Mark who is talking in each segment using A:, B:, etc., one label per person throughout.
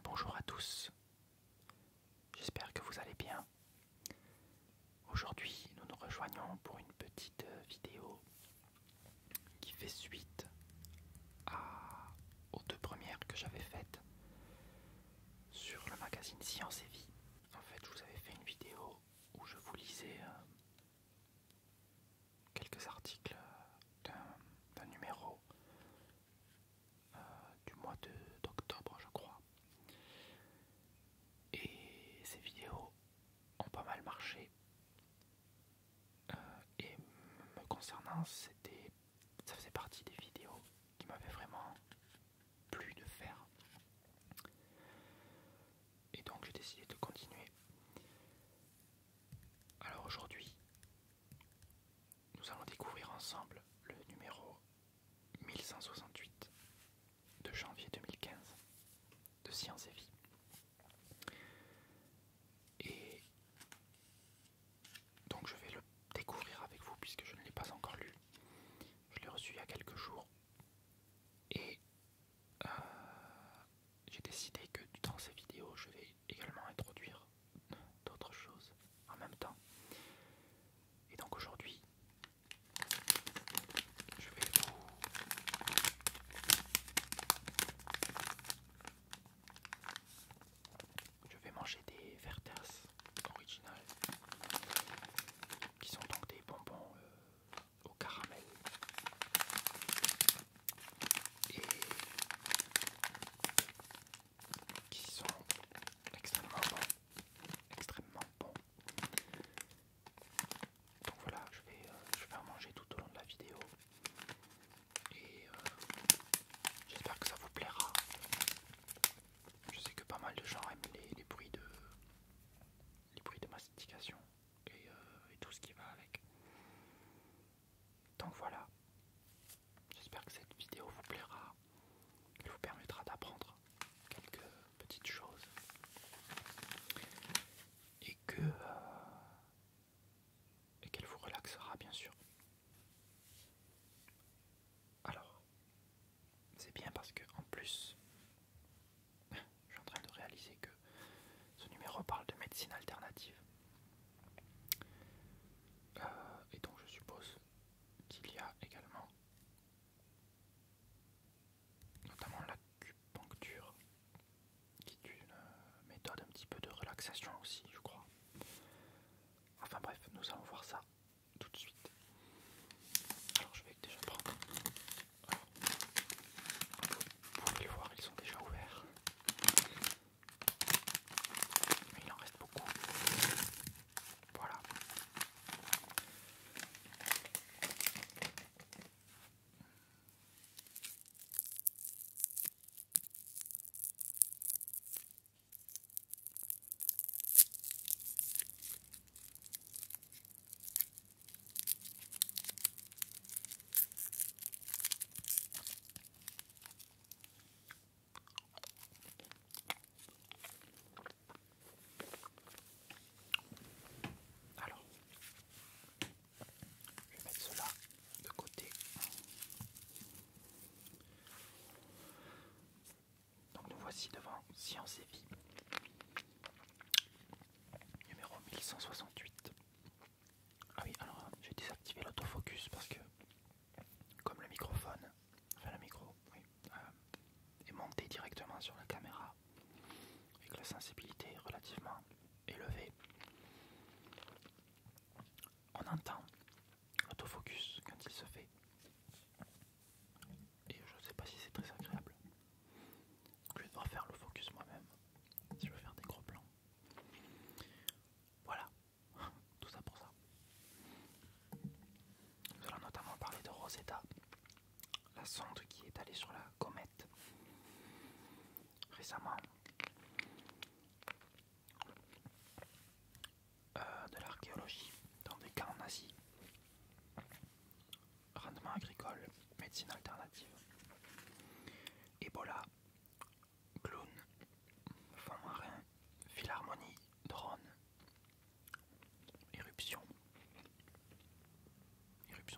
A: Bonjour à tous, j'espère que vous allez bien. Aujourd'hui, nous nous rejoignons pour une petite vidéo qui fait suite aux deux premières que j'avais faites sur le magazine Science et Vie. En fait, je vous avais fait une vidéo où je vous lisais quelques articles d'un numéro du mois d'octobre, je crois. Et ces vidéos ont pas mal marché. Et me concernant, ça faisait partie des vidéos qui m'avaient vraiment plu de faire. Et donc j'ai décidé de continuer. Alors aujourd'hui, nous allons découvrir ensemble le numéro 1168 de janvier 2015 de Science et Vie. Et donc je vais le découvrir avec vous puisque je ne l'ai pas encore lu. Je l'ai reçu il y a quelques jours. Et j'ai décidé que dans ces vidéos, je vais également introduire d'autres choses en même temps. Et donc aujourd'hui, je vais manger des Werther's originales, qui sont donc des bonbons au caramel. Et qui sont extrêmement bons. Donc voilà, je vais en manger tout au long de la vidéo. Et j'espère que ça vous plaira. Je sais que pas mal de gens aiment les bruits de mastication et tout ce qui va avec. Donc voilà, j'espère que cette vidéo vous plaira, qu'elle vous permettra d'apprendre quelques petites choses et qu'elle vous relaxera bien sûr. Alors, c'est bien parce que en plus, je suis en train de réaliser que ce numéro parle de médecine alternative. Et donc je suppose qu'il y a également notamment l'acupuncture, qui est une méthode un petit peu de relaxation aussi, je crois. Enfin bref, nous allons voir ça tout de suite. Alors je vais déjà prendre. Alors, vous pouvez le voir, ils sont déjà ouverts. Mais il en reste beaucoup. Voilà. Alors, je vais mettre cela de côté. Donc nous voici devant Science et Vie, numéro 1168. Ah oui, alors j'ai désactivé l'autofocus parce que comme le microphone, enfin le micro, oui, est monté directement sur la caméra et que la sensibilité est relativement élevée, on entend l'autofocus quand il se fait. Et je ne sais pas si c'est très agréable. Je vais devoir faire le focus moi-même si je veux faire des gros plans. Voilà, tout ça pour ça. Nous allons notamment parler de Rosetta, la sonde qui est allée sur la comète récemment, de l'archéologie dans des camps nazis, rendement agricole, médecine alternative, Ebola, clown, fond marin, philharmonie, drone, éruption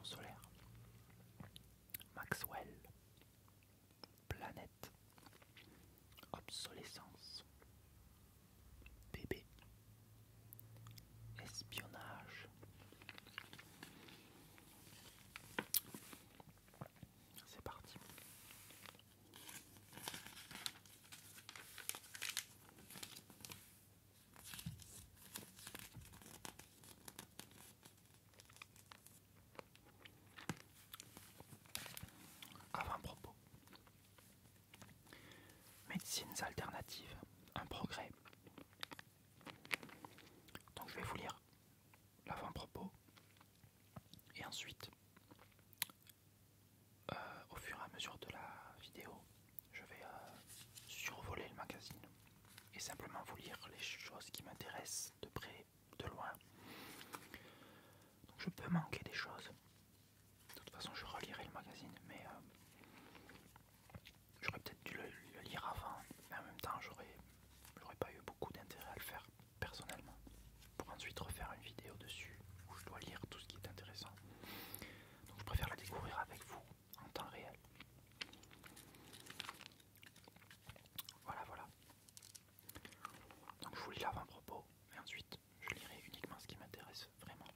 A: solaire, Maxwell, planète, obsolescence, médecines alternatives, un progrès. Donc je vais vous lire l'avant-propos et ensuite, au fur et à mesure de la vidéo, je vais survoler le magazine et simplement vous lire les choses qui m'intéressent de près, de loin. Donc je peux manquer des choses. De toute façon, je relirai le magazine, mais j'aurais peut-être dû le lire avant, mais en même temps, j'aurais pas eu beaucoup d'intérêt à le faire personnellement, pour ensuite refaire une vidéo dessus où je dois lire tout ce qui est intéressant. Donc je préfère la découvrir avec vous en temps réel. Voilà. Donc je vous lis l'avant-propos et ensuite je lirai uniquement ce qui m'intéresse vraiment.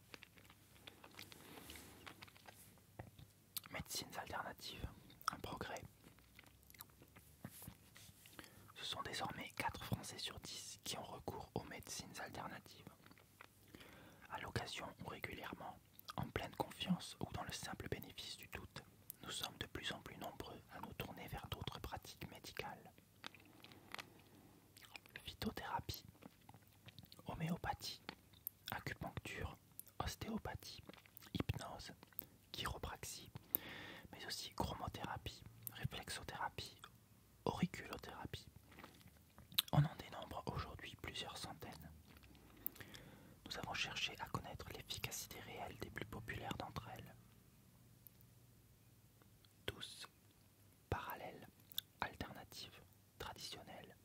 A: Médecines alternatives, un progrès. Ce sont désormais 4 Français sur 10 qui ont recours aux médecines alternatives. À l'occasion ou régulièrement, en pleine confiance ou dans le simple bénéfice du doute, nous sommes de plus en plus nombreux à nous tourner vers d'autres pratiques médicales. Phytothérapie, homéopathie, acupuncture, ostéopathie, hypnose, chiropraxie, mais aussi chromothérapie, réflexothérapie, auriculothérapie. On en dénombre aujourd'hui plusieurs centaines. Nous avons cherché à connaître l'efficacité réelle des plus populaires d'entre elles. Douces, parallèles, alternatives, traditionnelles.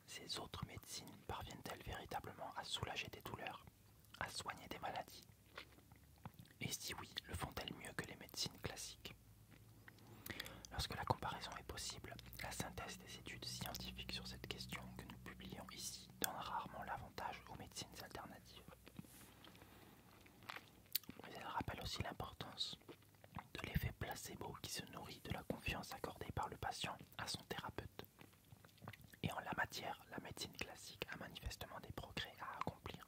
A: Ces autres médecines parviennent-elles véritablement à soulager des douleurs, à soigner des maladies? Et si oui, le font-elles mieux que les médecines classiques? Lorsque la comparaison est possible, la synthèse des études scientifiques sur cette question que nous publions ici donne rarement l'avantage aux médecines alternatives. Mais elle rappelle aussi l'importance de l'effet placebo qui se nourrit de la confiance accordée par le patient à son thérapeute. Et en la matière, la médecine classique a manifestement des progrès à accomplir.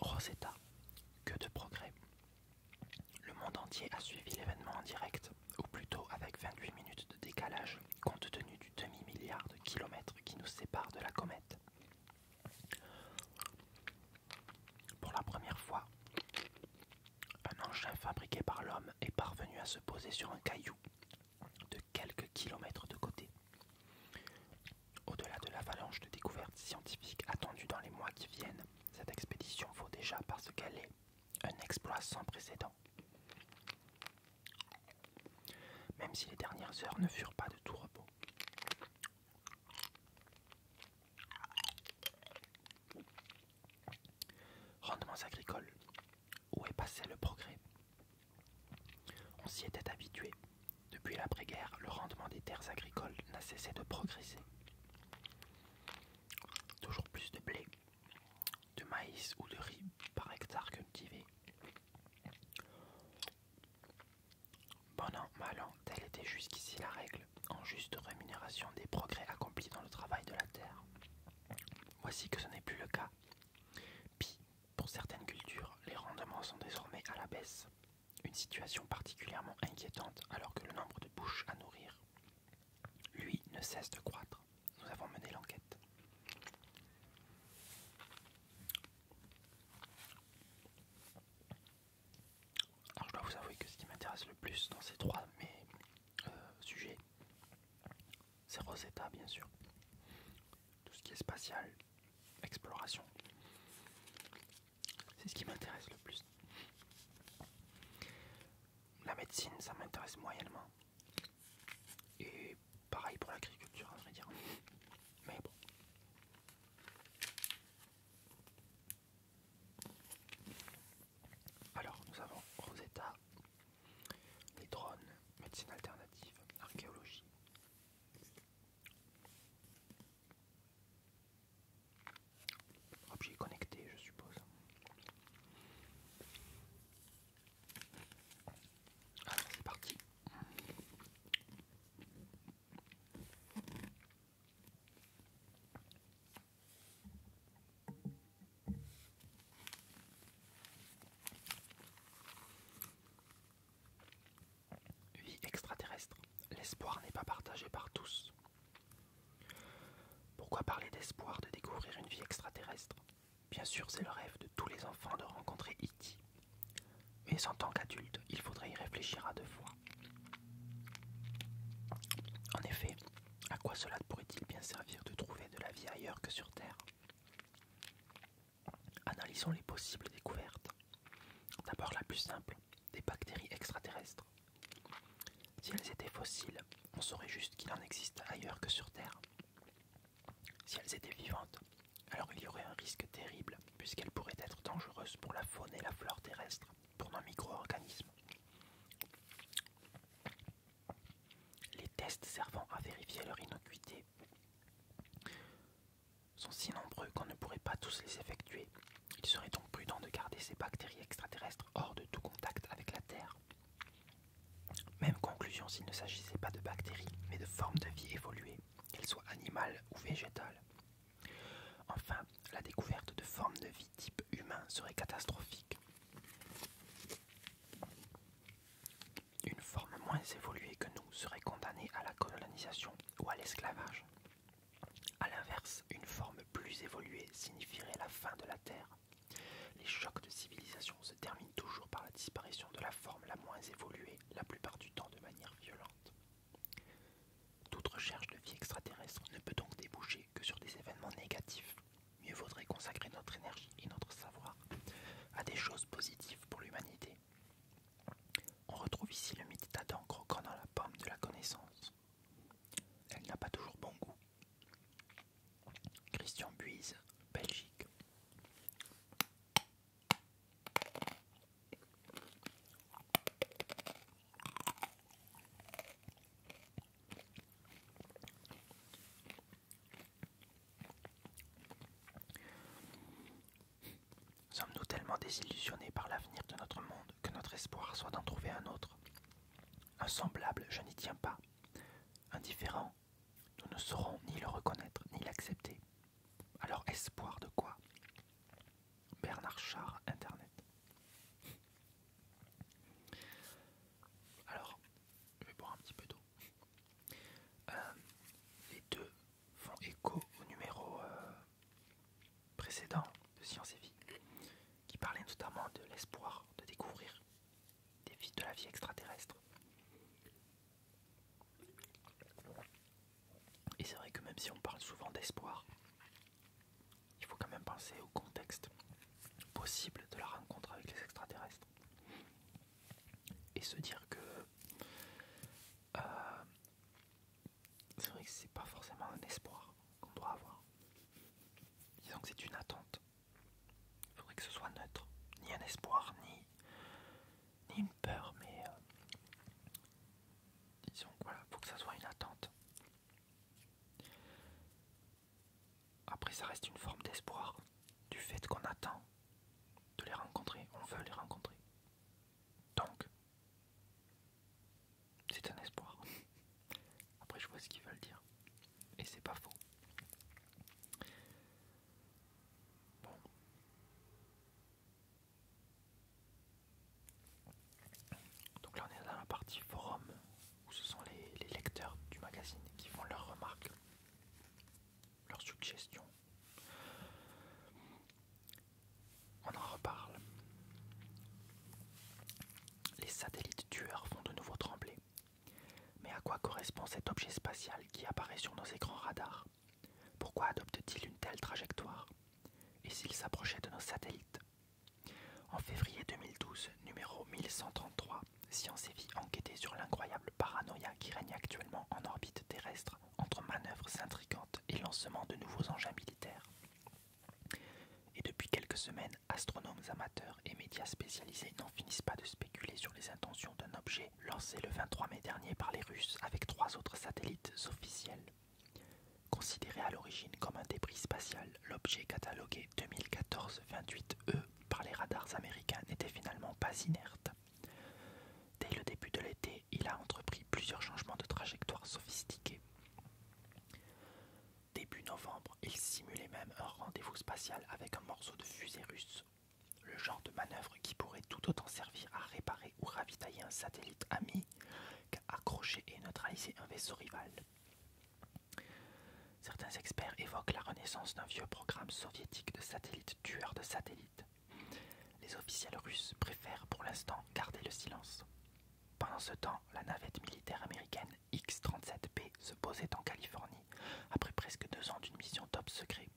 A: Rosetta, que de progrès. Le monde entier a suivi l'événement en direct, ou plutôt avec 28 minutes de décalage, compte tenu du demi-milliard de kilomètres qui nous séparent de la comète. Pour la première fois, un engin fabriqué par l'homme est parvenu à se poser sur un caillou de quelques kilomètres de côté. Au-delà de l'avalanche de découvertes scientifiques attendues dans les mois qui viennent, cette expédition vaut déjà parce qu'elle est un exploit sans précédent. Même si les dernières heures ne furent pas de tout repos. Rendements agricoles. Où est passé le progrès? On s'y était habitué. Depuis l'après-guerre, le rendement des terres agricoles n'a cessé de progresser. Toujours plus de blé, de maïs ou de riz par hectare cultivé. Bon an, mal an, telle était jusqu'ici la règle, en juste rémunération des progrès accomplis dans le travail de la terre. Voici que ce n'est plus le cas. Pis, pour certaines cultures, les rendements sont désormais à la baisse. Une situation particulièrement inquiétante alors que le nombre de bouches à nourrir, lui, ne cesse de croître. Nous avons mené l'enquête. Alors je dois vous avouer que ce qui m'intéresse le plus dans ces trois sujets, c'est Rosetta bien sûr. Tout ce qui est spatial, exploration, c'est ce qui m'intéresse le plus. La médecine, ça m'intéresse moyennement. Et pareil pour l'agriculture, à vrai dire. Mais bon. Alors, nous avons Rosetta, les drones, médecine alternative, archéologie. Objet connecté, je suppose. Alors, c'est parti. l'espoir n'est pas partagé par tous. Pourquoi parler d'espoir de découvrir une vie extraterrestre? Bien sûr, c'est le rêve de tous les enfants de rencontrer E.T. Mais en tant qu'adulte, il faudrait y réfléchir à deux fois. En effet, à quoi cela pourrait-il bien servir de trouver de la vie ailleurs que sur Terre? Analysons les possibles découvertes. D'abord la plus simple, des bactéries extraterrestres. Si elles étaient fossiles, on saurait juste qu'il en existe ailleurs que sur Terre. Si elles étaient vivantes, alors il y aurait un risque terrible puisqu'elles pourraient être dangereuses pour la faune et la flore terrestre, pour nos micro-organismes. Les tests servant à vérifier leur innocuité sont si nombreux qu'on ne pourrait pas tous les effectuer. Il serait donc prudent de garder ces bactéries extraterrestres hors de tout contact avec la Terre. Même conclusion s'il ne s'agissait pas de bactéries, mais de formes de vie évoluées, qu'elles soient animales ou végétales. Enfin, la découverte de formes de vie type humain serait catastrophique. Une forme moins évoluée que nous serait condamnée à la colonisation ou à l'esclavage. A l'inverse, une forme plus évoluée signifierait la fin de la Terre. Les chocs de civilisation se terminent toujours par la disparition de la forme la moins évoluée, la plupart du temps de manière violente. Toute recherche de vie extraterrestre ne peut donc déboucher que sur des événements négatifs. Mieux vaudrait consacrer notre énergie et notre savoir à des choses positives pour l'humanité. On retrouve ici le mythe d'Adam croquant dans la pomme de la connaissance. Elle n'a pas toujours bon goût. Christian Buise, Belgique. Sommes-nous tellement désillusionnés par l'avenir de notre monde que notre espoir soit d'en trouver un autre? Un semblable, je n'y tiens pas. Indifférent, nous ne saurons ni le reconnaître ni l'accepter. Alors espoir de quoi? Bernard Char, Internet. Alors, je vais boire un petit peu d'eau. Les deux font écho au numéro précédent de Science et Vie, qui parlait notamment de l'espoir de découvrir de la vie extraterrestre. Et c'est vrai que même si on parle souvent d'espoir, il faut quand même penser au contexte possible de la rencontre avec les extraterrestres. Et se dire que c'est vrai que c'est pas forcément un espoir qu'on doit avoir. Disons que c'est une attente. Il faudrait que ce soit neutre. Ni un espoir, ni une peur, mais disons que voilà, il faut que ça soit une attente. Après, ça reste une forme d'espoir du fait qu'on attend de les rencontrer, on veut les rencontrer. Donc, c'est un espoir. Après, je vois ce qu'ils veulent dire. Et c'est pas faux. Bon. Donc là, on est dans la partie forum, où ce sont les lecteurs du magazine qui font leurs remarques, leurs suggestions. On en reparle. Les satellites tueurs font de nouveau trembler. Mais à quoi correspond cet objet spatial qui apparaît sur nos écrans radars? Pourquoi adopte-t-il une telle trajectoire? Et s'il s'approchait de nos satellites? En février 2012, numéro 1133, Science et Vie enquêtait sur l'incroyable paranoïa qui règne actuellement en orbite terrestre entre manœuvres intrigantes et lancement de nouveaux engins militaires. Et depuis quelques semaines, astronomes amateurs et médias spécialisés n'en finissent pas de spéculer sur les intentions d'un objet lancé le 23 mai dernier par les Russes avec 3 autres satellites officiels. Considéré à l'origine comme un débris spatial, l'objet catalogué 2014-28E par les radars américains n'était finalement pas inerte. Dès le début de l'été, il a entrepris plusieurs changements de trajectoire sophistiqués. Début novembre, il simulait même un rendez-vous spatial avec un morceau de fusée russe. Le genre de manœuvre qui pourrait tout autant servir à réparer ou ravitailler un satellite ami qu'à accrocher approcher et neutraliser un vaisseau rival. Certains experts évoquent la renaissance d'un vieux programme soviétique de satellites tueurs de satellites. Les officiels russes préfèrent pour l'instant garder le silence. Pendant ce temps, la navette militaire américaine X-37B se posait en Californie après presque 2 ans d'une mission top secret.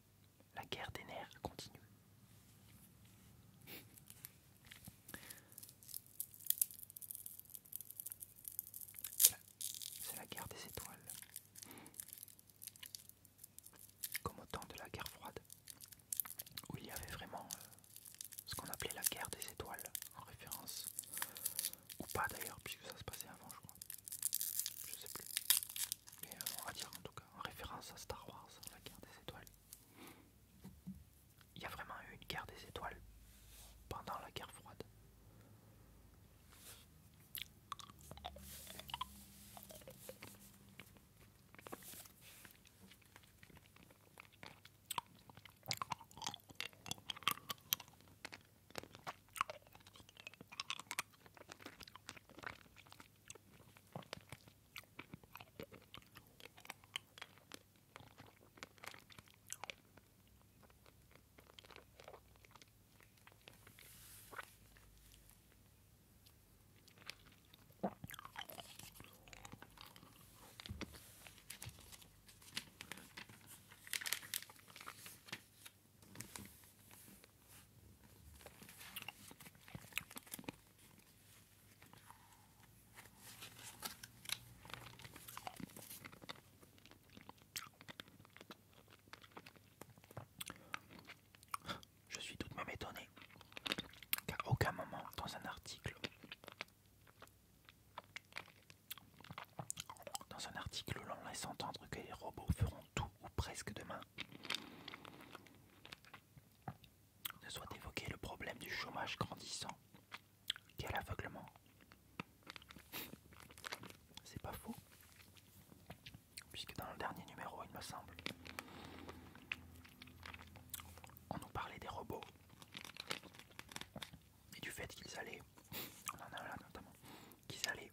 A: La guerre des nerfs continue. C'est la guerre des étoiles. Comme au temps de la guerre froide, où il y avait vraiment ce qu'on appelait la guerre des étoiles, en référence, ou pas d'ailleurs, puisque ça se passait avant, je crois. Je sais plus. Mais on va dire en tout cas, en référence à Star Wars, la guerre des étoiles. Il y a vraiment eu une guerre des étoiles pendant la guerre froide. Je suis tout de même étonné qu'à aucun moment dans un article où l'on laisse entendre que les robots feront tout ou presque demain, ne soit évoqué le problème du chômage grandissant, qu'est l'aveuglement. C'est pas faux, puisque dans le dernier numéro, il me semble, on nous parlait des robots et du fait qu'ils allaient, on en a là notamment, qu'ils allaient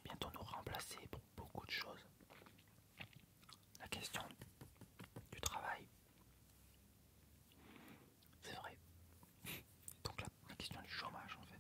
A: bientôt nous remplacer pour beaucoup de choses. La question du travail, c'est vrai. Donc la question du chômage en fait.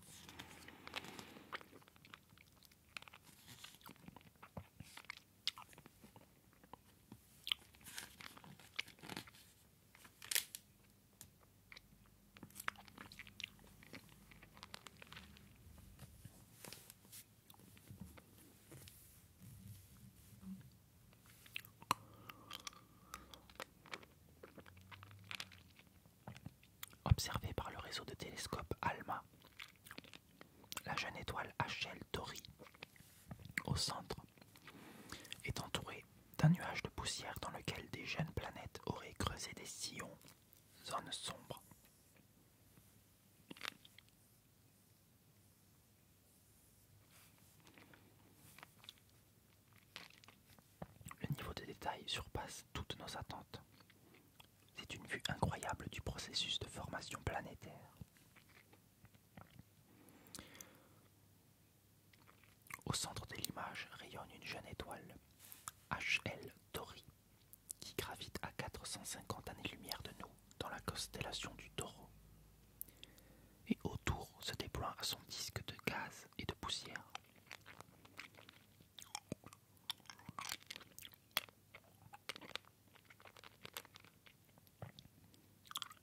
A: Observée par le réseau de télescopes ALMA, la jeune étoile HL Tauri, au centre, est entourée d'un nuage de poussière dans lequel des jeunes planètes auraient creusé des sillons, zones sombres. Le niveau de détail surpasse toutes nos attentes. C'est une vue incroyable du processus de formation planétaire. Au centre de l'image rayonne une jeune étoile, HL Tauri, qui gravite à 450 années-lumière de nous dans la constellation du Taureau. Et autour se déploie son disque de gaz et de poussière.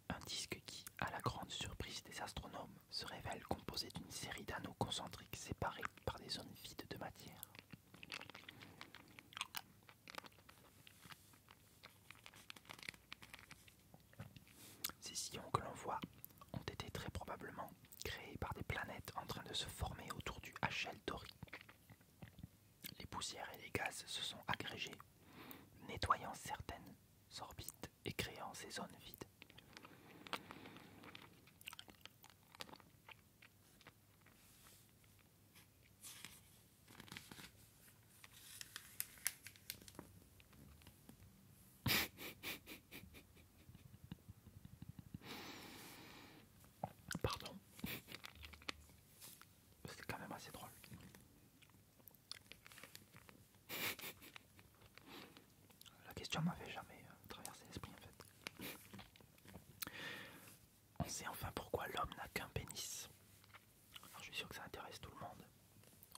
A: Un disque qui, à la grande surprise des astronomes, se révèle composé d'une série d'anneaux concentriques séparés par des zones vides de matière. Ces sillons que l'on voit ont été très probablement créés par des planètes en train de se former autour du HL Tauri. Les poussières et les gaz se sont agrégés, nettoyant certaines orbites et créant ces zones vides. Pardon. C'était quand même assez drôle. question m'avait jamais traversé l'esprit en fait. On sait enfin pourquoi l'homme n'a qu'un pénis. Alors je suis sûr que ça intéresse tout le monde.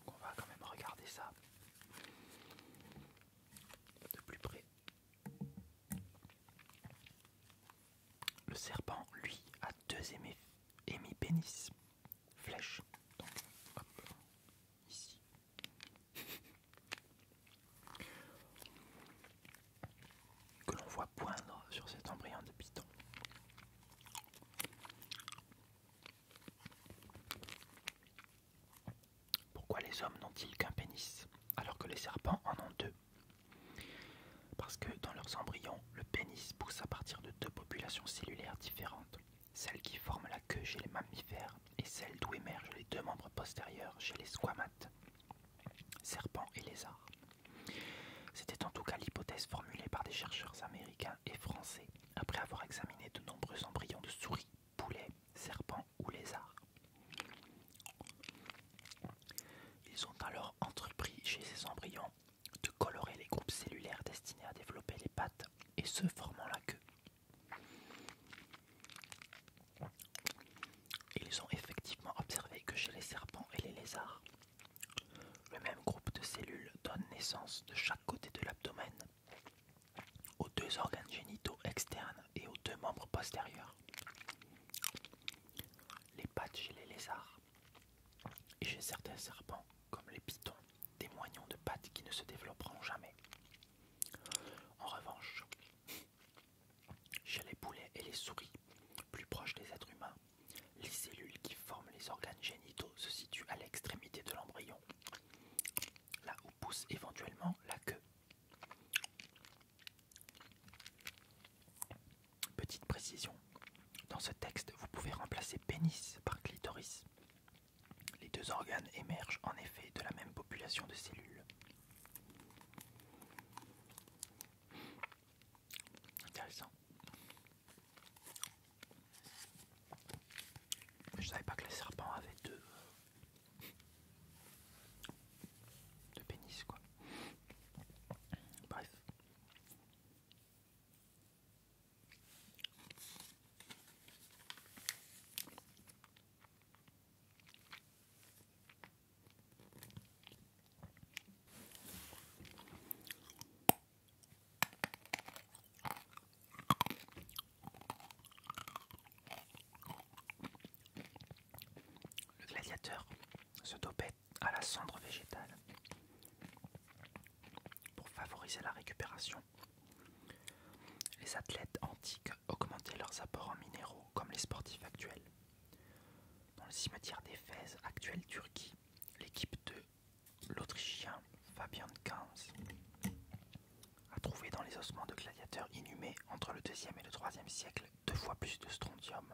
A: Donc on va quand même regarder ça de plus près. Le serpent, lui, a deux hémipénis. Flèche. Donc, hop, ici. Que l'on voit poindre sur cet embryon de python. Pourquoi les hommes n'ont-ils qu'un pénis alors que les serpents en ont deux? Parce que dans leurs embryons, le pénis pousse à partir de deux populations cellulaires différentes, celle qui forme la queue chez les mammifères et celle d'où émergent les deux membres postérieurs chez les squamates, serpents et lézards. C'était en tout cas l'hypothèse formulée par des chercheurs américains et français après avoir examiné de nombreux embryons de souris, poulets, serpents ou lézards. Ils ont alors entrepris chez ces embryons de colorer les groupes cellulaires destinés à développer les pattes et ceux formant la queue. Ils ont effectivement observé que chez les serpents et les lézards, le même groupe de cellules donne naissance de chaque côté de l'abdomen aux deux organes génitaux externes et aux deux membres postérieurs. Les pattes chez les lézards et chez certains serpents, comme les pythons, témoignent de pattes qui ne se développeront jamais. En revanche, chez les poulets et les souris, plus proches des êtres humains, les cellules qui forment les organes génitaux se situent à l'extrémité de l'embryon, là où pousse éventuellement la queue. Petite précision, dans ce texte, vous pouvez remplacer pénis par clitoris. Les deux organes émergent en effet de la même population de cellules. Intéressant. Je savais pas que les serpents avaient deux pénis, quoi. Bref. Le gladiateur se dopait à la cendre végétale pour favoriser la récupération. Les athlètes antiques augmentaient leurs apports en minéraux comme les sportifs actuels. Dans le cimetière d'Éphèse, actuelle Turquie, l'équipe de l'Autrichien Fabian Ganz a trouvé dans les ossements de gladiateurs inhumés entre le 2e et le 3e siècle 2 fois plus de strontium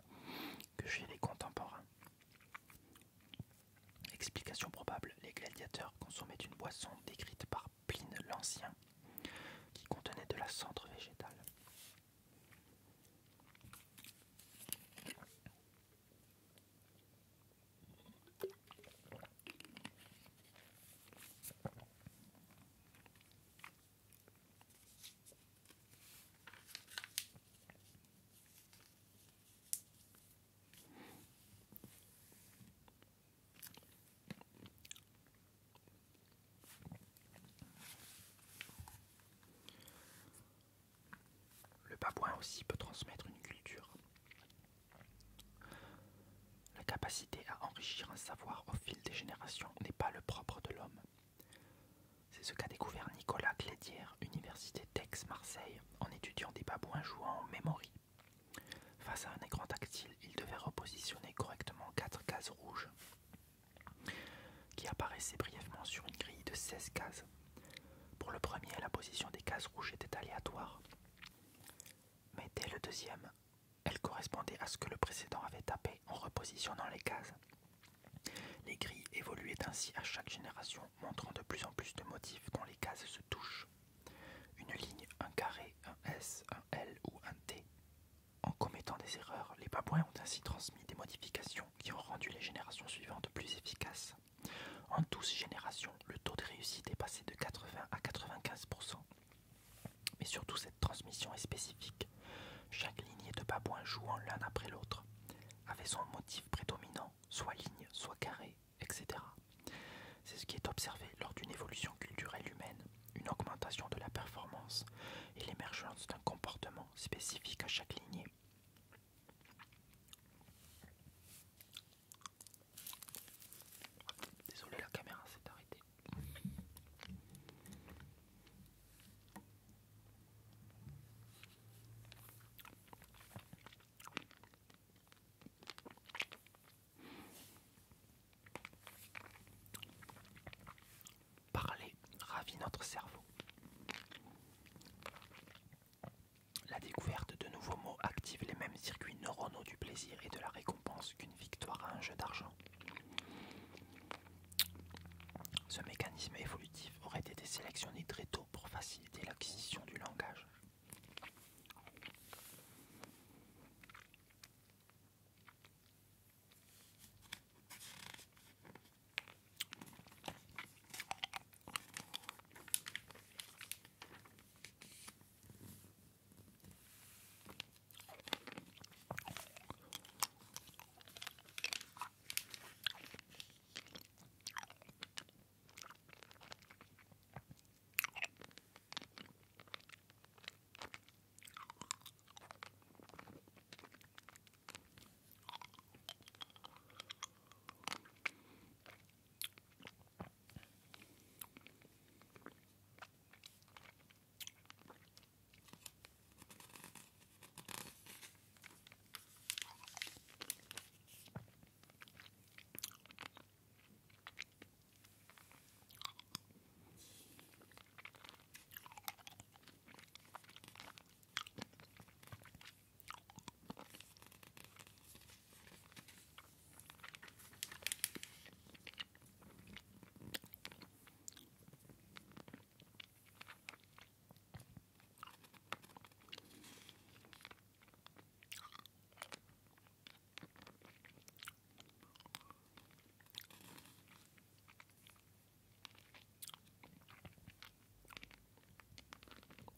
A: que chez les contemporains. Explication probable, les gladiateurs consommaient une boisson décrite par Pline l'Ancien qui contenait de la cendre végétale. Le babouin aussi peut transmettre une culture. La capacité à enrichir un savoir au fil des générations n'est pas le propre de l'homme. C'est ce qu'a découvert Nicolas Clédière, Université d'Aix-Marseille, en étudiant des babouins jouant en memory. Face à un écran tactile, il devait repositionner correctement 4 cases rouges qui apparaissaient brièvement sur une grille de 16 cases. Pour le premier, la position des cases rouges était aléatoire. Mais dès le deuxième, elle correspondait à ce que le précédent avait tapé en repositionnant les cases. Les grilles évoluaient ainsi à chaque génération, montrant de plus en plus de motifs dont les cases se touchent. Une ligne, un carré, un S, un L ou un T. En commettant des erreurs, les babouins ont ainsi transmis des modifications qui ont rendu les générations suivantes plus efficaces. En 12 générations, le taux de réussite est passé de 80 à 95%. Mais surtout, cette jouant l'un après l'autre, avait son motif prédominant, soit ligne, soit carré, etc. C'est ce qui est observé lors d'une évolution culturelle humaine, une augmentation de la performance et l'émergence d'un comportement spécifique à chaque lignée. Désolé, la caméra s'est arrêtée. Parler ravit notre cerveau. La découverte de nouveaux mots active les mêmes circuits neuronaux du plaisir et de la récompense qu'une victoire à un jeu d'argent. Ce mécanisme évolutif aurait été sélectionné très tôt pour faciliter l'acquisition du langage.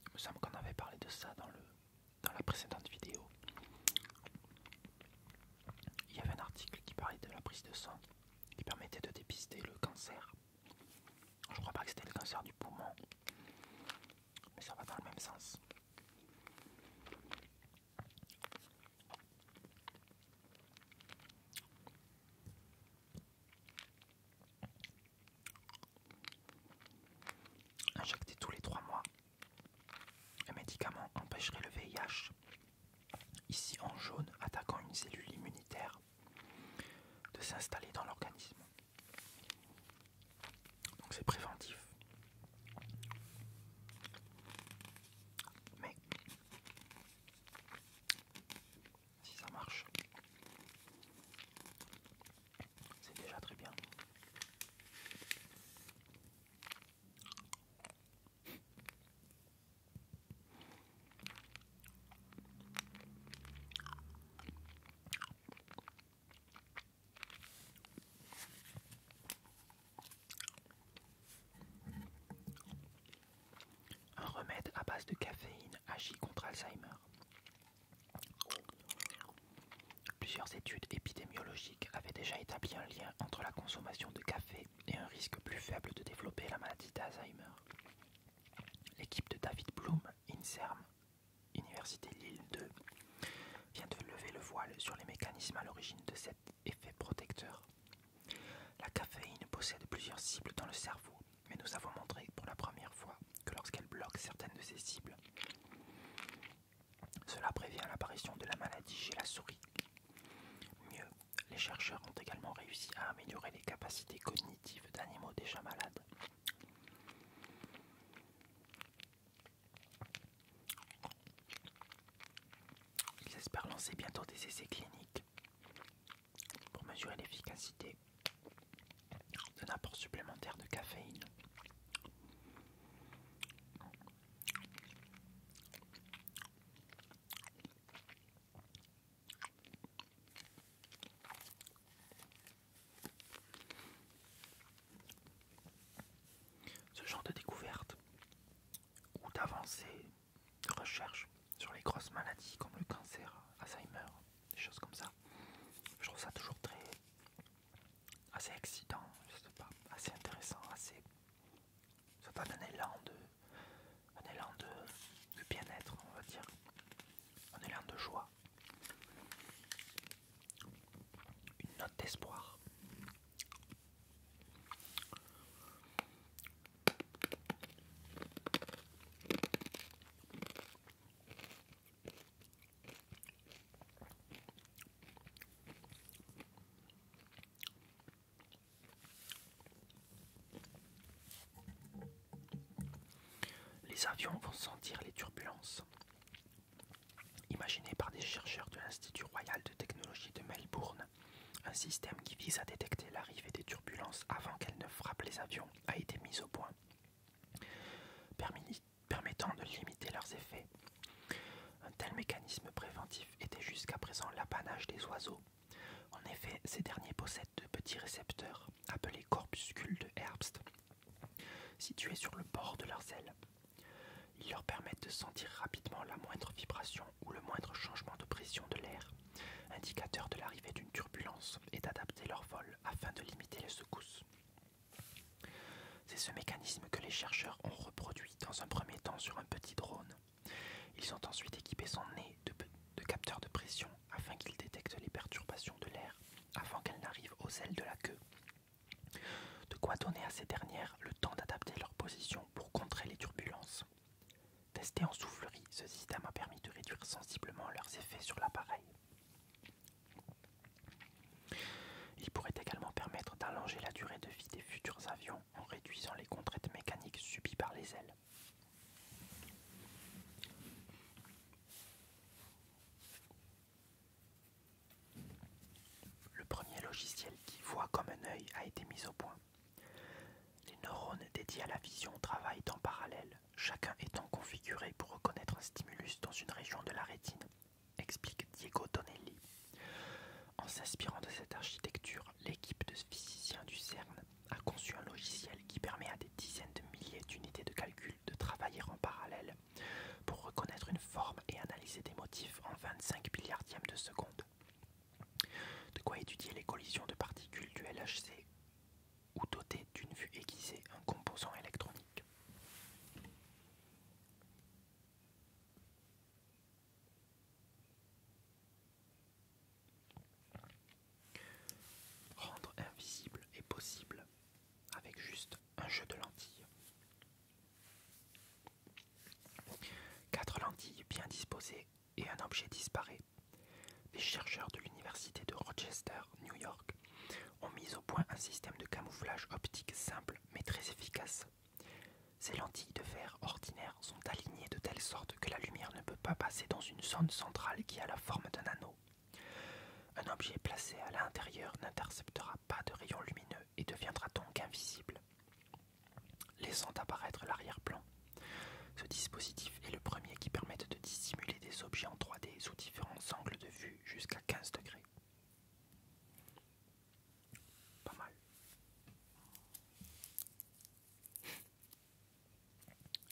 A: Il me semble qu'on avait parlé de ça dans la précédente vidéo. Il y avait un article qui parlait de la prise de sang qui permettait de dépister le cancer. Je crois pas que c'était le cancer du poumon, mais ça va dans le même sens. Injecté tous les 3 mois, le médicament empêcherait le VIH, ici en jaune attaquant une cellule immunitaire, de s'installer dans l'organisme. Donc c'est préventif. Mais si ça marche, c'est déjà très bien. Un remède à base de caféine agit contre Alzheimer. Plusieurs études épidémiologiques avaient déjà établi un lien entre la consommation de café et un risque plus faible de développer la maladie d'Alzheimer. L'équipe de David Bloom, INSERM, Université Lille 2, vient de lever le voile sur les mécanismes à l'origine de cet effet protecteur. La caféine possède plusieurs cibles dans le cerveau, mais nous avons montré pour la première fois que lorsqu'elle bloque certaines de ces cibles, cela prévient l'apparition de la maladie chez la souris. Mieux, les chercheurs ont également réussi à améliorer les capacités cognitives d'animaux déjà malades. Ils espèrent lancer bientôt des essais cliniques pour mesurer l'efficacité d'un apport supplémentaire de caféine. Ce genre de découverte ou d'avancée de recherche sur les grosses maladies comme le cancer cancer, Alzheimer, des choses comme ça. Je trouve ça toujours assez excitant, je sais pas, assez intéressant, ça donne un élan de bien-être, on va dire, un élan de joie, une note d'espoir. Les avions vont sentir les turbulences. Imaginé par des chercheurs de l'Institut Royal de Technologie de Melbourne, un système qui vise à détecter l'arrivée des turbulences avant qu'elles ne frappent les avions a été mis au point, permettant de limiter leurs effets. Un tel mécanisme préventif était jusqu'à présent l'apanage des oiseaux. En effet, ces derniers possèdent de petits récepteurs, appelés corpuscules de Herbst, situés sur le bord de leurs ailes. Ils leur permettent de sentir rapidement la moindre vibration ou le moindre changement de pression de l'air, indicateur de l'arrivée d'une turbulence, et d'adapter leur vol afin de limiter les secousses. C'est ce mécanisme que les chercheurs ont reproduit dans un premier temps sur un petit drone. Ils ont ensuite équipé son nez de capteurs de pression afin qu'il détecte les perturbations de l'air avant qu'elles n'arrivent aux ailes de la queue. De quoi donner à ces dernières le temps d'adapter leur position pour contrer les turbulences. Testé en soufflerie, ce système a permis de réduire sensiblement leurs effets sur l'appareil. Il pourrait également permettre d'allonger la durée de vie des futurs avions en réduisant les contraintes mécaniques subies par les ailes. Le premier logiciel qui voit comme un œil a été mis au point. Les neurones dédiés à la vision travaillent en parallèle, chacun étant configuré pour reconnaître un stimulus dans une région de la rétine, explique Diego Tonelli. En s'inspirant de cette architecture, l'équipe de physiciens du CERN a conçu un logiciel qui permet à des dizaines de milliers d'unités de calcul de travailler en parallèle pour reconnaître une forme et analyser des motifs en 25 milliardièmes de seconde. De quoi étudier les collisions de particules du LHC ou doter d'une vue aiguisée un composant électronique. Rendre invisible est possible avec juste un jeu de lentilles. 4 lentilles bien disposées et un objet disparaît. Des chercheurs de l'université de Rochester, New York, ont mis au point un système de camouflage optique simple mais très efficace. Ces lentilles de verre ordinaires sont alignées de telle sorte que la lumière ne peut pas passer dans une zone centrale qui a la forme d'un anneau. Un objet placé à l'intérieur n'interceptera pas de rayons lumineux et deviendra donc invisible, laissant apparaître l'arrière-plan. Ce dispositif est le premier qui permette de dissimuler des objets en 3D sous différents angles de vue jusqu'à 15 degrés. Pas mal.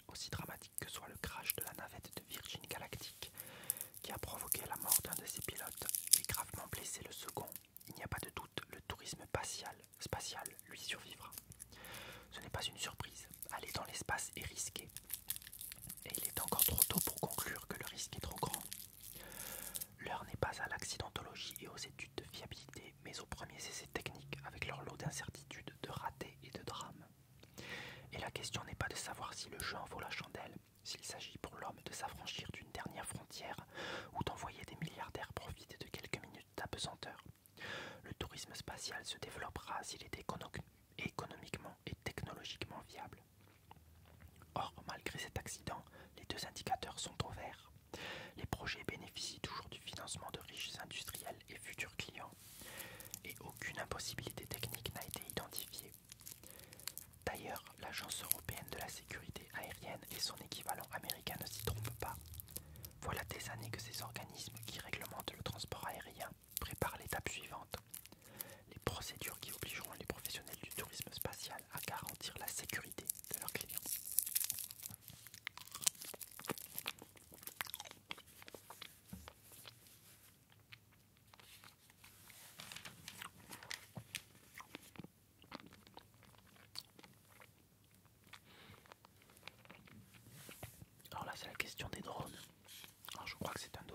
A: Aussi dramatique que soit le crash de la navette de Virgin Galactic, qui a provoqué la mort d'un de ses pilotes et gravement blessé le second, il n'y a pas de doute, le tourisme spatial lui survivra. Ce n'est pas une surprise, aller dans l'espace est risqué. Et il est encore trop tôt pour conclure que le risque est trop grand. L'heure n'est pas à l'accidentologie et aux études de fiabilité, mais aux premiers essais techniques avec leur lot d'incertitudes, de ratés et de drames. Et la question n'est pas de savoir si le jeu en vaut la chandelle, s'il s'agit pour l'homme de s'affranchir d'une dernière frontière ou d'envoyer des milliardaires profiter de quelques minutes d'apesanteur. Le tourisme spatial se développera s'il est économiquement et technologiquement viable. Or, malgré cet accident, les deux indicateurs sont au vert. Les projets bénéficient toujours du financement de riches industriels et futurs clients, et aucune impossibilité technique n'a été identifiée. D'ailleurs, l'Agence européenne de la sécurité aérienne et son équivalent américain ne s'y trompent pas. Voilà des années que ces organismes qui réglementent le transport aérien préparent l'étape suivante. Les procédures qui obligeront les professionnels du tourisme spatial à garantir la sécurité de leurs clients.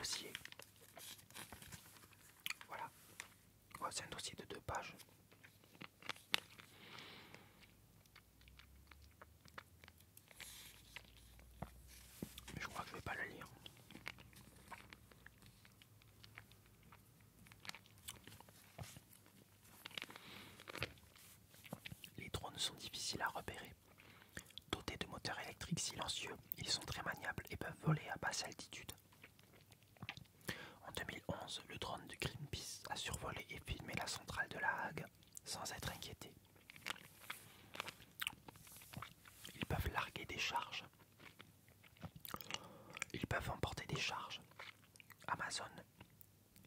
A: dossier. Voilà. Oh, c'est un dossier de 2 pages. Mais je crois que je vais pas le lire. Les drones sont difficiles à repérer. Dotés de moteurs électriques silencieux, ils sont très maniables et peuvent voler à basse altitude. En 2011, le drone de Greenpeace a survolé et filmé la centrale de La Hague sans être inquiété. Ils peuvent larguer des charges. Ils peuvent emporter des charges. Amazon,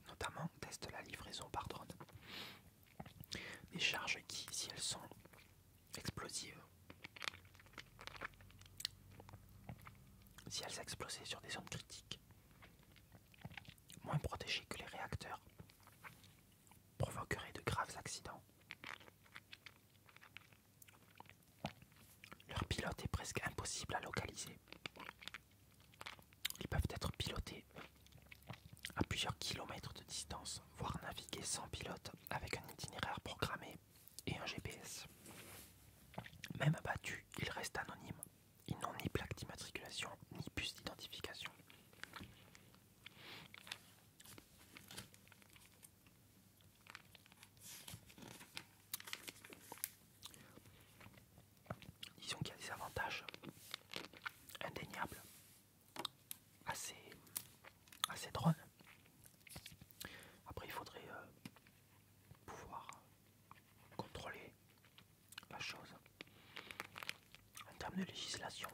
A: notamment, teste la livraison par drone. Des charges qui, si elles sont explosives, si elles explosaient sur des zones critiques, moins protégées que les réacteurs, provoqueraient de graves accidents. Leur pilote est presque impossible à localiser. Ils peuvent être pilotés à plusieurs kilomètres de distance, voire naviguer sans pilote avec un itinéraire programmé et un GPS. Même abattus, ils restent anonymes. Ils n'ont ni plaque d'immatriculation, ni puce d'identification. Disons qu'il y a des avantages indéniables à ces drones. Après, il faudrait pouvoir contrôler la chose en termes de législation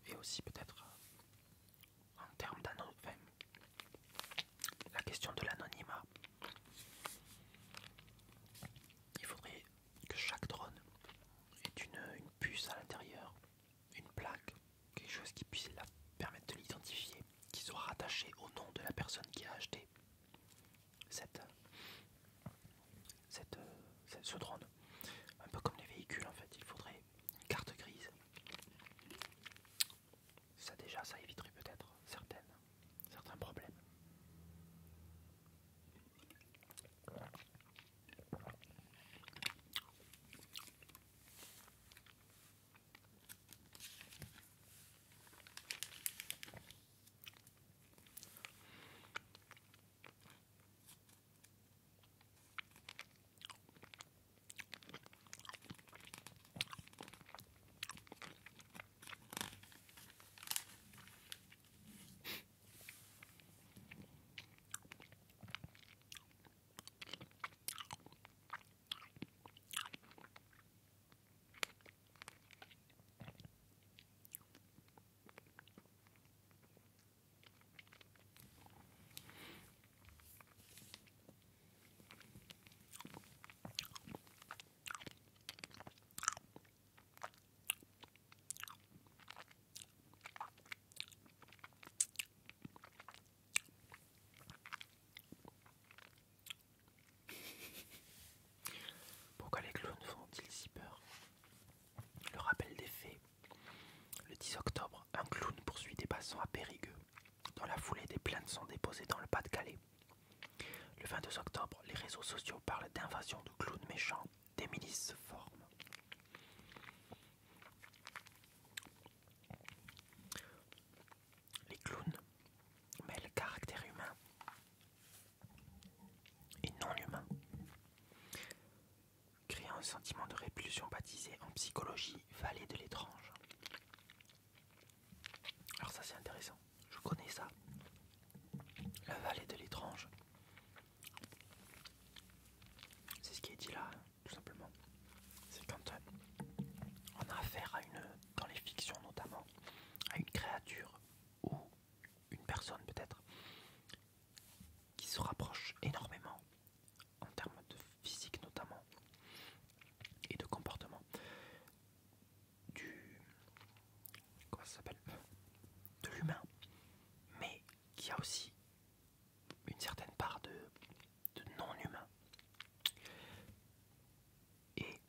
A: et aussi peut-être en termes d'anonymat. La question de l'anonymat, il faudrait que chaque drone ait une puce à l'intérieur, une plaque, quelque chose qui puisse la permettre de l'identifier, qui soit rattaché au nom de la personne qui a acheté ce drone. Un peu comme les véhicules en fait, il faudrait une carte grise. Ça déjà, ça éviterait peut-être certains problèmes. Pourquoi les clowns font-ils si peur? Le rappel des faits. Le 10 octobre, un clown poursuit des passants à Périgueux. Dans la foulée, des plaintes sont déposées dans le Pas-de-Calais. Le 22 octobre, les réseaux sociaux parlent d'invasion de clowns méchants. Des milices se forment. Les clowns mêlent caractère humain et non humain, créant un sentiment de répulsion baptisé en psychologie vallée de l'étrange. Alors ça c'est intéressant, je connais ça, la vallée de l'étrange. C'est ce qui est dit là, tout simplement. C'est quand on a affaire à dans les fictions notamment, à une créature ou une personne peut-être qui se rapproche énormément en termes de physique notamment et de comportement comment ça s'appelle, de l'humain, mais qui a aussi une certaine part de non-humain. Et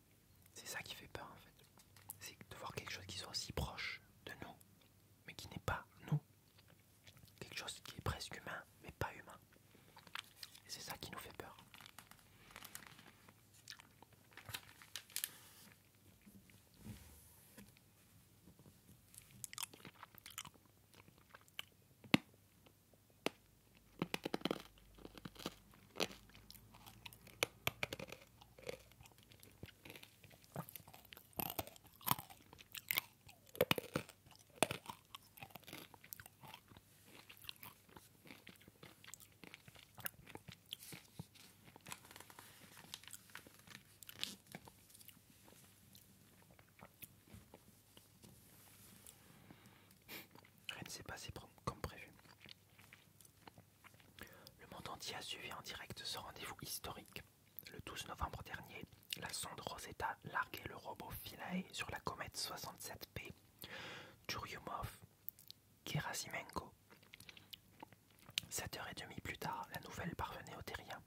A: c'est ça qui fait peur en fait, c'est de voir quelque chose qui soit aussi proche de nous passé comme prévu. Le monde entier a suivi en direct ce rendez-vous historique. Le 12 novembre dernier, la sonde Rosetta larguait le robot Philae sur la comète 67P Churyumov-Gerasimenko. 7h30 plus tard, la nouvelle parvenait aux terriens.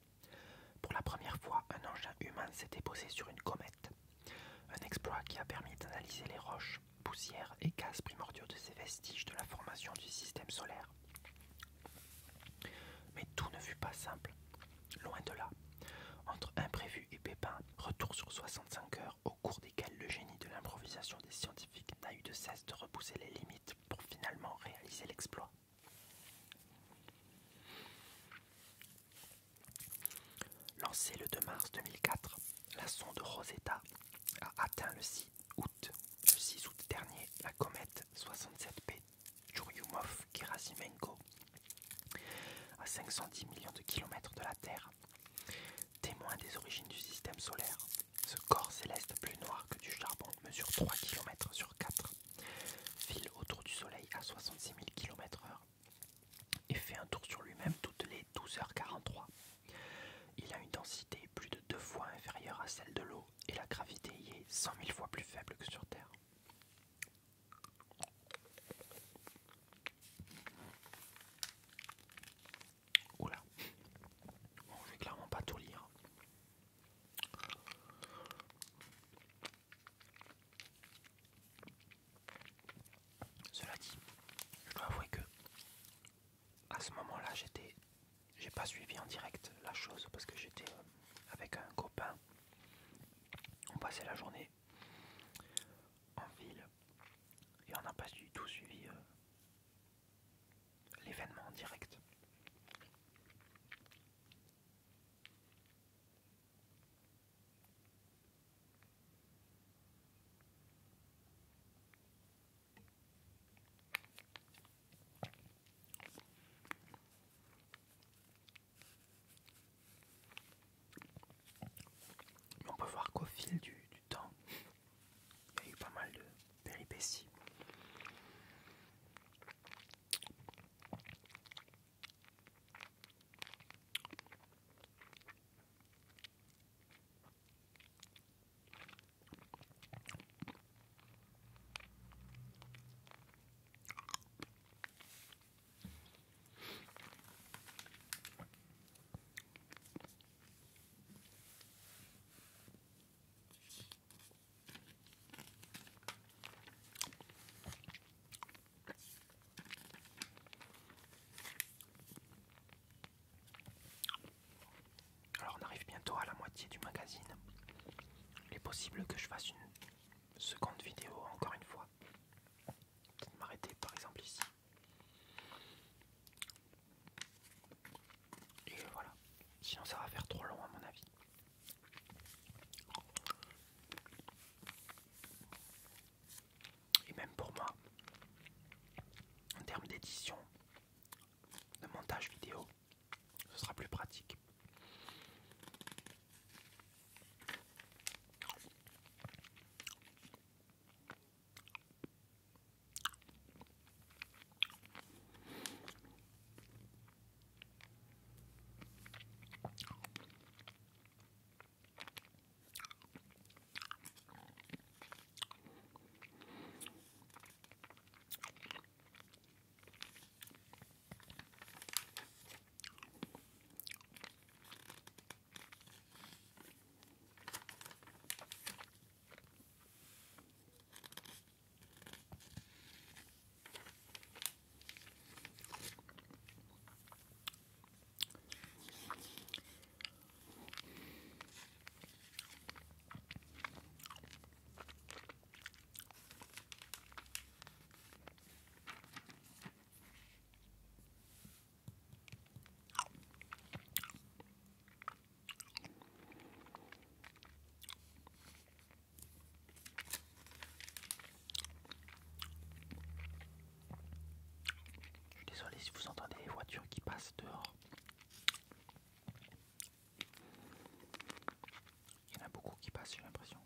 A: Pour la première fois, un engin humain s'était posé sur une comète. Un exploit qui a permis d'analyser les roches, poussières et gaz primordiaux de ces vestiges de la formation du système solaire. Mais tout ne fut pas simple. Loin de là. Entre imprévus et pépins, retour sur 65 heures au cours desquelles le génie de l'improvisation des scientifiques n'a eu de cesse de repousser les limites pour finalement réaliser l'exploit. Lancée le 2 mars 2004, la sonde Rosetta a atteint le 6 août dernier la comète 67P Churyumov-Gerasimenko à 510 millions de kilomètres de la Terre. Témoin des origines du système solaire, ce corps céleste plus noir que du charbon mesure 3 km sur 4, file autour du Soleil à 66 000 km/h et fait un tour sur lui-même toutes les 12h43. Il a une densité plus de 2 fois inférieure à celle de l'eau et la gravité y est 100 000 fois plus faible que sur Terre. Oula, bon, je vais clairement pas tout lire. Cela dit, je dois avouer que à ce moment-là, j'ai pas suivi en direct la chose parce que j'étais avec un copain. On passait la journée en ville et on n'a pas du tout suivi l'événement en direct. Mais on peut voir qu'au fil du temps, il y a eu pas mal de péripéties. Alors on arrive bientôt à la moitié du magazine. Il est possible que je fasse une seconde vidéo encore une fois. Peut-être m'arrêter par exemple ici. Et voilà. Sinon ça va faire trop long à mon avis. Et même pour moi, en termes d'édition, de montage vidéo, ce sera plus pratique. Désolé si vous entendez les voitures qui passent dehors. Il y en a beaucoup qui passent, j'ai l'impression.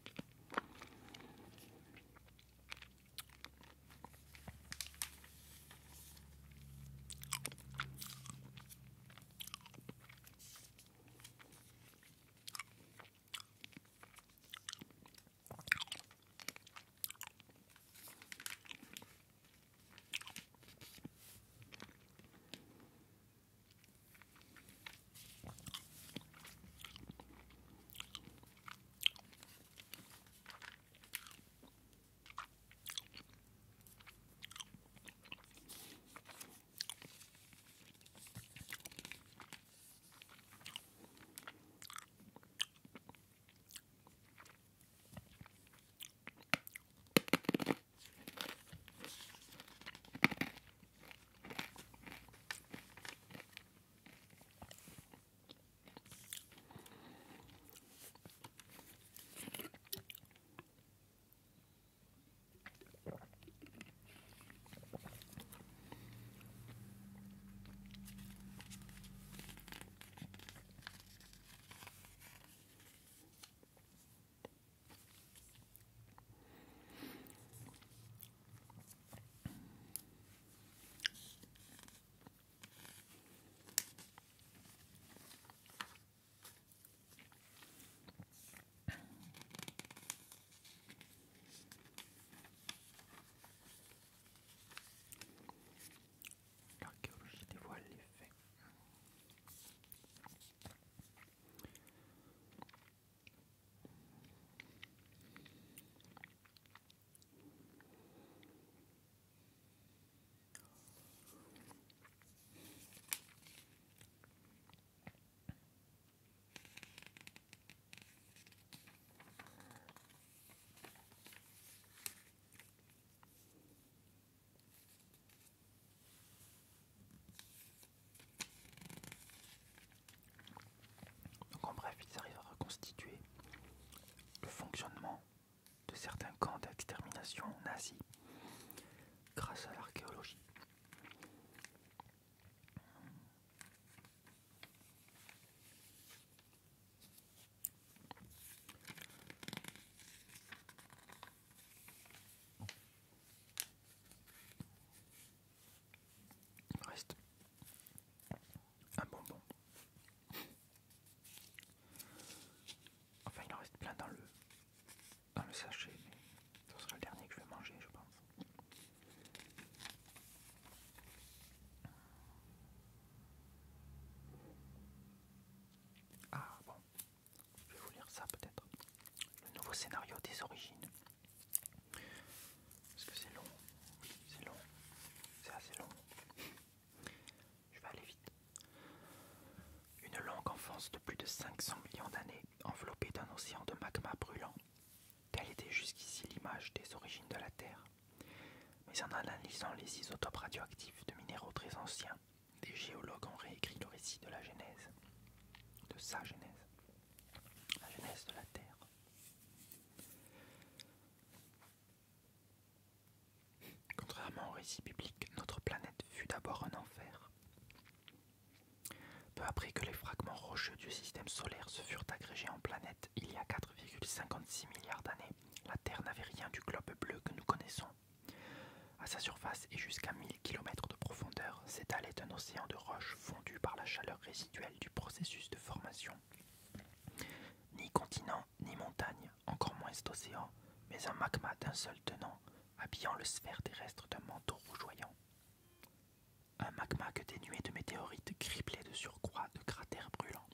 A: l'invasion nazie grâce à l'archéologie. Il me reste un bonbon. Enfin, il en reste plein dans le sachet, mais ce sera le dernier que je vais manger, je pense. Ah bon, je vais vous lire ça peut-être. Le nouveau scénario des origines. Parce que c'est long. Oui, c'est long. C'est assez long. Je vais aller vite. Une longue enfance de plus de 500 millions d'années, enveloppée d'un océan de magma brûlant. Telle était jusqu'ici l'image des origines de la Terre. Mais en analysant les isotopes radioactifs de minéraux très anciens, des géologues ont réécrit le récit de la genèse. De sa genèse. La genèse de la Terre. Contrairement au récit biblique, notre planète fut d'abord un enfer. Peu après que les fragments rocheux du système solaire se furent agrégés en planètes, il y a 4,56 milliards d'années, la Terre n'avait rien du globe bleu que nous connaissons. À sa surface et jusqu'à 1000 km de profondeur s'étalait un océan de roches fondues par la chaleur résiduelle du processus de formation. Ni continent, ni montagne, encore moins d'océan, mais un magma d'un seul tenant, habillant le sphère terrestre d'un manteau rougeoyant. Un magma que dénué de météorites criblé de surcroît de cratères brûlants.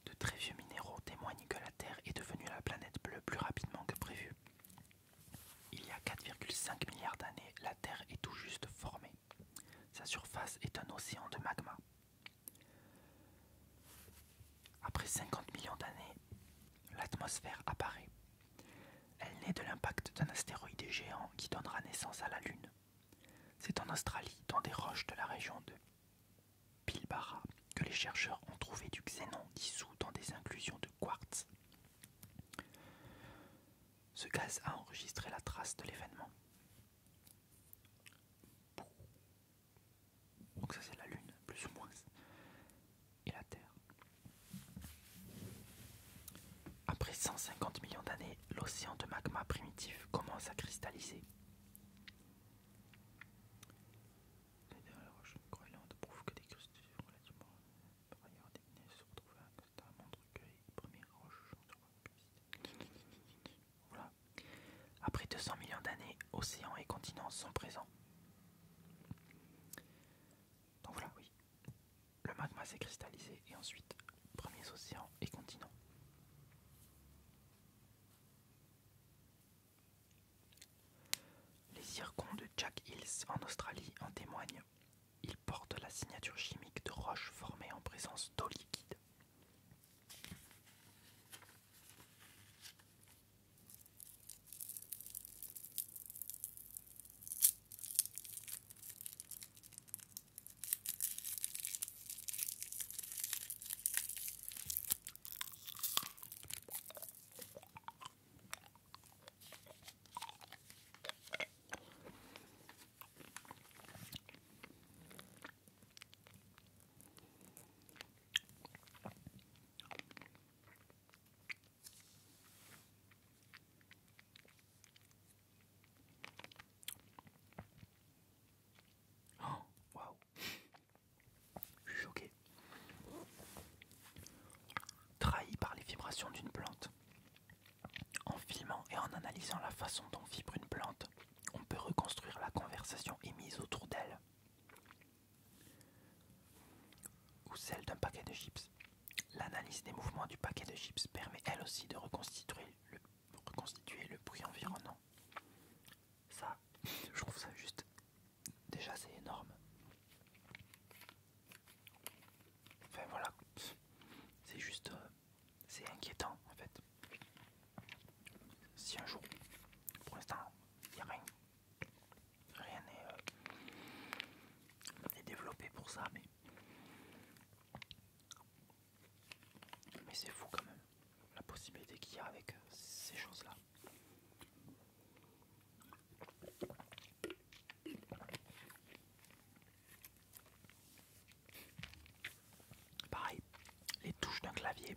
A: De très vieux minéraux témoignent que la Terre est devenue la planète bleue plus rapidement que prévu. Il y a 4,5 milliards d'années, la Terre est tout juste formée. Sa surface est un océan de magma. Après 50 millions d'années, l'atmosphère apparaît. Elle naît de l'impact d'un astéroïde géant qui donnera naissance à la Lune. C'est en Australie, dans des roches de la région de Pilbara, que les chercheurs ont trouvé du xénon dissous dans des inclusions de quartz. Ce gaz a enregistré la trace de l'événement. Donc ça c'est la Lune, plus ou moins, et la Terre. Après 150 millions d'années, l'océan de magma primitif commence à cristalliser. Les roches croyantes prouvent que des cristaux relativement par ailleurs déminés se retrouvent à Costa montrent que les premières roches Voilà. Après 200 millions d'années, océans et continents sont présents. Donc voilà, oui. Le magma s'est cristallisé et ensuite, premiers océans et continents. Les zircons de Jack Hills en Australie en témoignent. Ils portent la signature chimique de roches formées en présence d'eau liquide. Oh, waouh! Je suis choqué. Trahi par les vibrations d'une plante. En filmant et en analysant la façon dont vibre une plante, on peut reconstruire la conversation émise autour d'elle. Ou celle d'un paquet de chips. L'analyse des mouvements du paquet de chips permet elle aussi de reconstituer le bruit environnant. Ça, je trouve ça juste... Déjà c'est énorme. Enfin voilà, c'est juste... c'est inquiétant en fait. Si un jour, pour l'instant c'est fou quand même, la possibilité qu'il y a avec ces choses-là. Pareil, les touches d'un clavier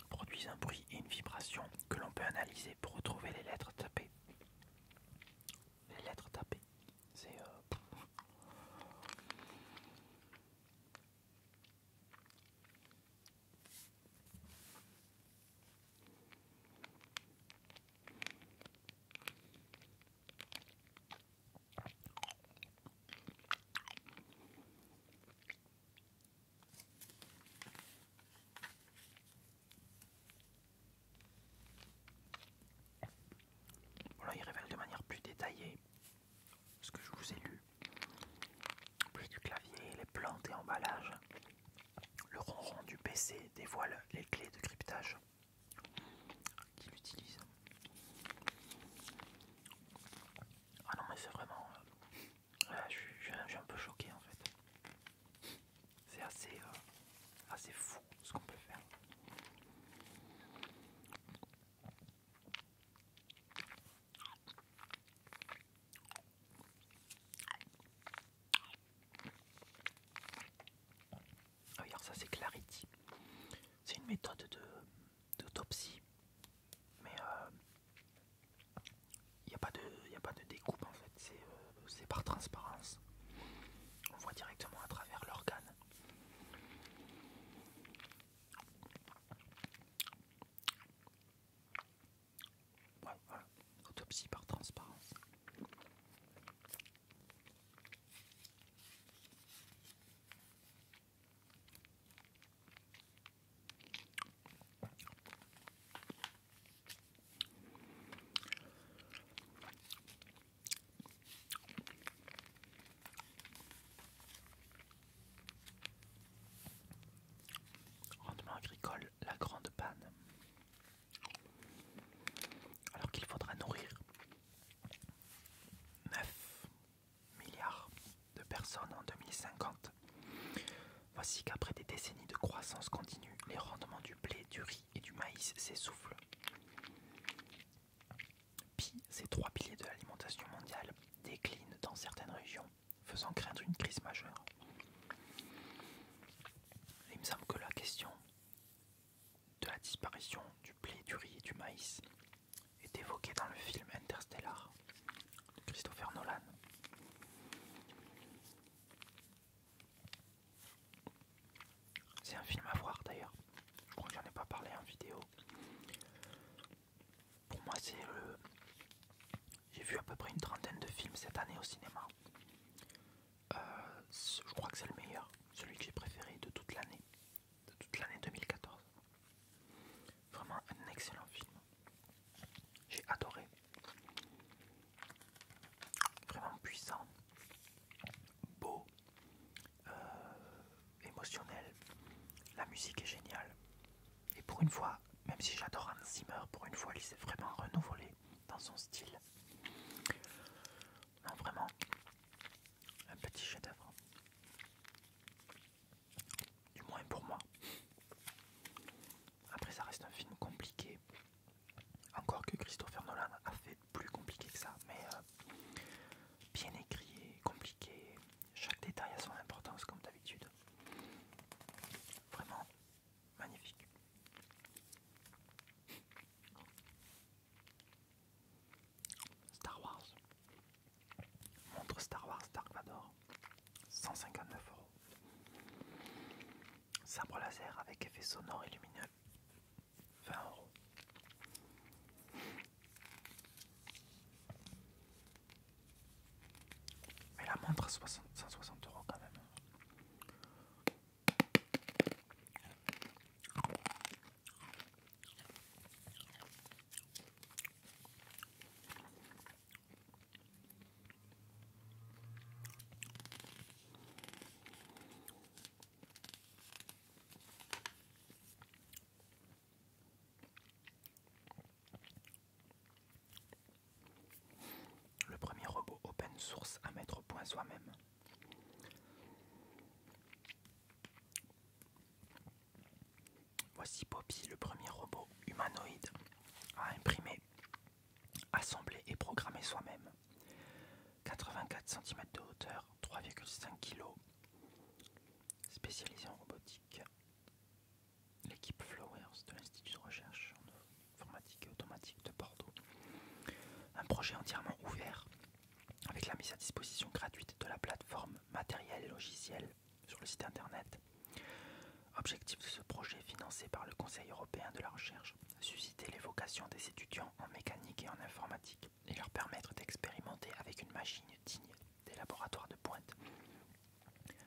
A: produisent un bruit et une vibration que l'on peut analyser pour retrouver les lettres tapées. Les lettres tapées, c'est... Voilà, il révèle de manière plus détaillée ce que je vous ai lu. Plus du clavier, les plantes et emballages. Le ronron du PC dévoile les clés de cryptage qu'il utilise. Ah non mais c'est vraiment... je suis un peu choqué en fait. C'est assez fou ce qu'on peut faire. Ah oui, alors ça c'est Clarity. C'est une méthode d'autopsie, mais il n'y a pas de découpe en fait, c'est par transparence. On voit directement à travers l'organe. Ouais, voilà, autopsie par transparence. Rendement agricole, la grande panne. Alors qu'il faudra nourrir 9 milliards de personnes en 2050. Voici qu'après des décennies de croissance continue, les rendements du blé, du riz et du maïs s'essoufflent. Puis, ces trois piliers de l'alimentation mondiale déclinent dans certaines régions, faisant craindre une crise majeure. Il me semble que la question de la disparition du blé, du riz et du maïs est évoquée dans le film Interstellar de Christopher Nolan. C'est un film à voir d'ailleurs. Je crois que j'en ai pas parlé en vidéo. Pour moi, j'ai vu à peu près une trentaine de films cette année au cinéma. Je crois que c'est le meilleur, celui que j'ai préféré de toute l'année 2014. Vraiment un excellent film. J'ai adoré. Vraiment puissant, beau, émotionnel. La musique est géniale. Et pour une fois, même si j'adore Hans Zimmer, pour une fois, il s'est vraiment renouvelé dans son style. Non, vraiment, un petit chef-d'œuvre. Du moins pour moi. Après, ça reste un film compliqué. Encore que Christopher Nolan a fait plus compliqué que ça, mais bien écrit et compliqué. Chaque détail a son importance, comme d'habitude. Vraiment magnifique. Star Wars. Montre Star Wars Dark Vador. 159 €. Sabre laser avec effet sonore et lumineux. 20 €. Mais la montre à 160 € quand même. Le premier robot open source à mettre au point soi-même. Voici Poppy, le premier robot humanoïde à imprimer, assembler et programmer soi-même. 84 cm de hauteur, 3,5 kg, spécialisé en robotique. L'équipe Flowers de l'Institut de recherche en informatique et automatique de Bordeaux. Un projet entièrement ouvert, avec la mise à disposition gratuite de la plateforme matériel et logiciel sur le site internet. Objectif de ce projet, financé par le Conseil européen de la recherche, susciter les vocations des étudiants en mécanique et en informatique et leur permettre d'expérimenter avec une machine digne des laboratoires de pointe.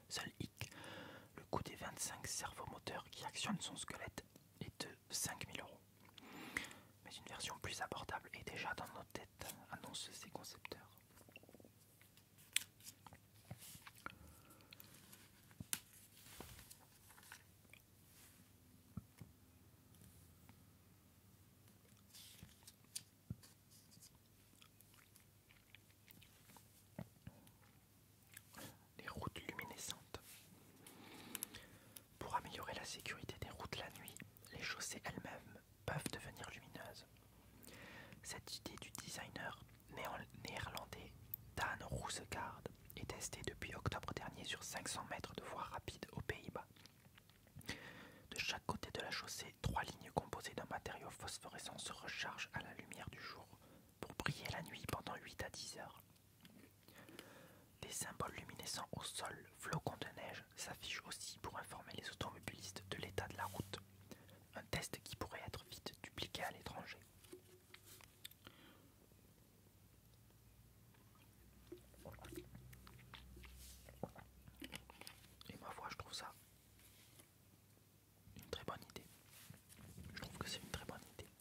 A: Seul hic, le coût des 25 servomoteurs qui actionnent son squelette est de 5 000 €. Mais une version plus abordable est déjà dans nos têtes, annoncent ses concepteurs. Les routes luminescentes. Pour améliorer la sécurité des routes la nuit, les chaussées elles-mêmes peuvent devenir lumineuses. Cette idée du designer néerlandais Dan Roosegaard est testée depuis octobre dernier sur 500 mètres de voies rapides aux Pays-Bas. De chaque côté de la chaussée, 3 lignes composées d'un matériau phosphorescent se rechargent à la lumière du jour pour briller la nuit pendant 8 à 10 heures. Des symboles luminescents au sol, flocons de neige, s'affichent aussi pour informer les automobilistes de l'état de la route. Un test qui pourrait être vite dupliqué à l'étranger. Et ma foi, je trouve ça une très bonne idée. Je trouve que c'est une très bonne idée.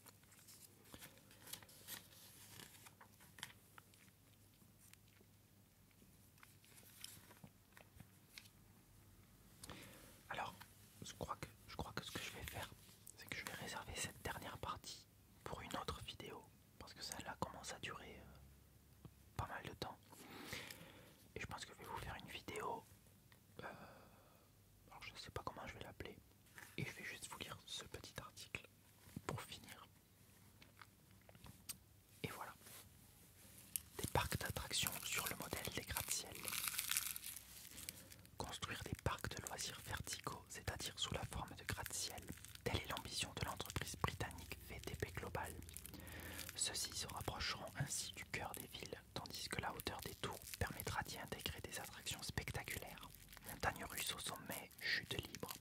A: Alors, je crois que ce que je vais faire, c'est que je vais réserver cette dernière partie pour une autre vidéo, parce que celle-là commence à durer pas mal de temps. Et je pense que je vais vous faire une vidéo, alors je ne sais pas comment je vais l'appeler, et je vais juste vous lire ce petit article pour finir. Et voilà. Des parcs d'attractions sur le modèle des gratte-ciel. Construire des parcs de loisirs verticaux, c'est-à-dire sous la forme de gratte-ciel, telle est l'ambition de l'entreprise britannique VTP Global. Ceux-ci se rapprocheront ainsi du cœur des villes, tandis que la hauteur des tours permettra d'y intégrer des attractions spectaculaires. Montagnes russes au sommet, chute libre.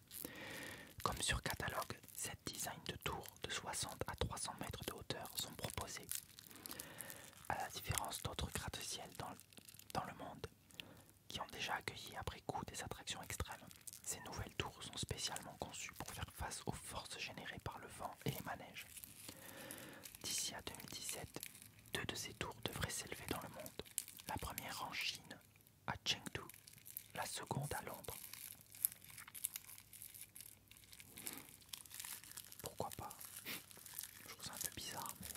A: Comme sur catalogue, 7 designs de tours de 60 à 300 mètres de hauteur sont proposés. À la différence d'autres gratte-ciel dans le monde, qui ont déjà accueilli après coup des attractions extrêmes, ces nouvelles tours sont spécialement conçues pour faire face aux forces générées par le vent et les manèges. D'ici à 2017, 2 de ces tours devraient s'élever dans le monde. La première en Chine, à Chengdu, la seconde à Londres. Pourquoi pas? Je trouve ça un peu bizarre, mais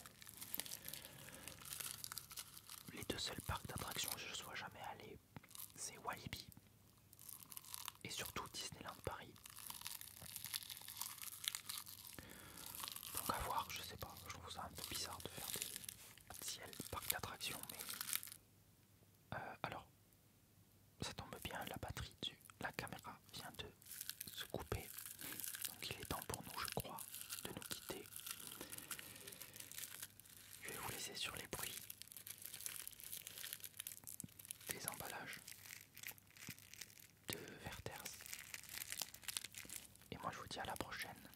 A: les 2 seuls parcs d'attractions où je ne sois jamais allé, c'est Walibi et surtout Disneyland Paris. Donc à voir, je sais pas, je trouve ça un peu bizarre de faire des ciel parcs d'attractions, mais alors ça tombe bien, la batterie de la caméra vient de se couper, donc il est temps pour nous, je crois, de nous quitter. Je vais vous laisser sur les bruits des emballages de Werther's. Et moi je vous dis à la prochaine.